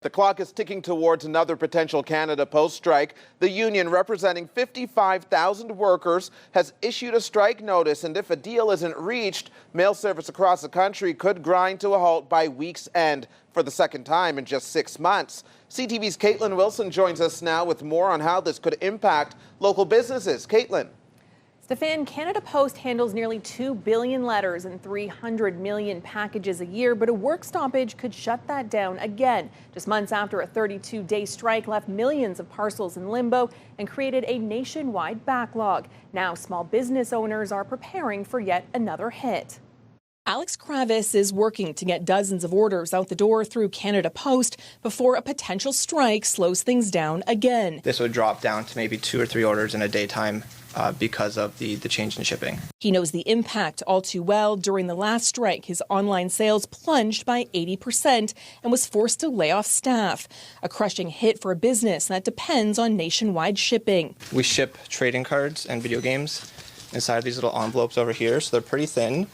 The clock is ticking towards another potential Canada Post strike. The union, representing 55,000 workers, has issued a strike notice, and if a deal isn't reached, mail service across the country could grind to a halt by week's end for the second time in just 6 months. CTV's Katelyn Wilson joins us now with more on how this could impact local businesses. Katelyn. Stefan, Canada Post handles nearly 2 billion letters and 300 million packages a year, but a work stoppage could shut that down again. Just months after a 32-day strike left millions of parcels in limbo and created a nationwide backlog. Now small business owners are preparing for yet another hit. Alex Kravis is working to get dozens of orders out the door through Canada Post before a potential strike slows things down again. This would drop down to maybe 2 or 3 orders in a daytime because of the change in shipping. He knows the impact all too well. During the last strike, his online sales plunged by 80% and was forced to lay off staff. A crushing hit for a business that depends on nationwide shipping. We ship trading cards and video games inside these little envelopes over here, so they're pretty thin.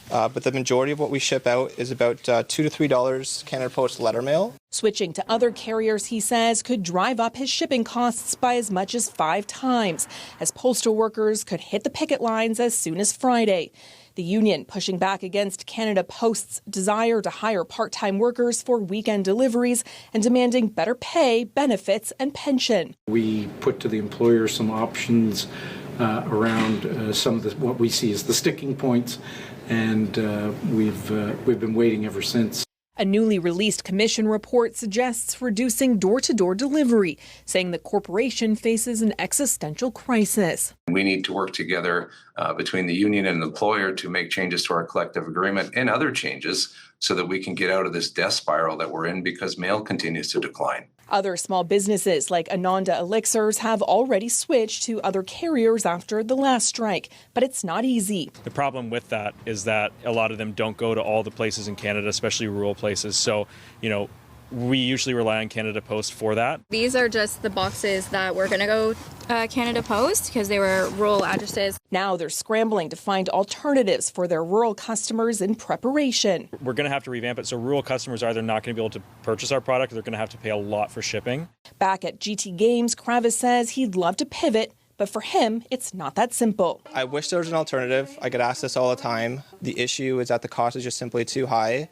But the majority of what we ship out is about $2 to $3 Canada Post letter mail. Switching to other carriers, he says, could drive up his shipping costs by as much as 5 times, as postal workers could hit the picket lines as soon as Friday. The union pushing back against Canada Post's desire to hire part-time workers for weekend deliveries and demanding better pay, benefits, and pension. We put to the employer some options around some of what we see as the sticking points, and we've been waiting ever since. A newly released commission report suggests reducing door-to-door delivery, saying the corporation faces an existential crisis. We need to work together between the union and the employer to make changes to our collective agreement and other changes so that we can get out of this death spiral that we're in because mail continues to decline. Other small businesses like Ananda Elixirs have already switched to other carriers after the last strike, but it's not easy. The problem with that is that a lot of them don't go to all the places in Canada, especially rural places. So, we usually rely on Canada Post for that. These are just the boxes that were going to go Canada Post because they were rural addresses. Now they're scrambling to find alternatives for their rural customers in preparation. We're going to have to revamp it so rural customers are either not going to be able to purchase our product or they're going to have to pay a lot for shipping. Back at GT Games, Kravis says he'd love to pivot, but for him, it's not that simple. I wish there was an alternative. I get asked this all the time. The issue is that the cost is just simply too high.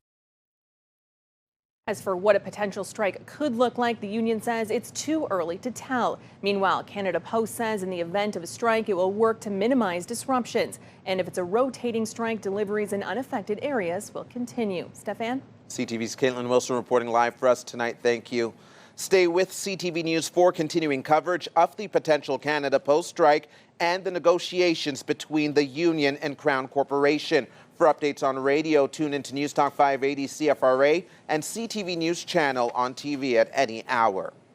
As for what a potential strike could look like, the union says it's too early to tell. Meanwhile, Canada Post says in the event of a strike, it will work to minimize disruptions. And if it's a rotating strike, deliveries in unaffected areas will continue. Stefan? CTV's Katelyn Wilson reporting live for us tonight. Thank you. Stay with CTV News for continuing coverage of the potential Canada Post strike and the negotiations between the union and Crown Corporation. For updates on radio, tune into News Talk 580 CFRA and CTV News Channel on TV at any hour.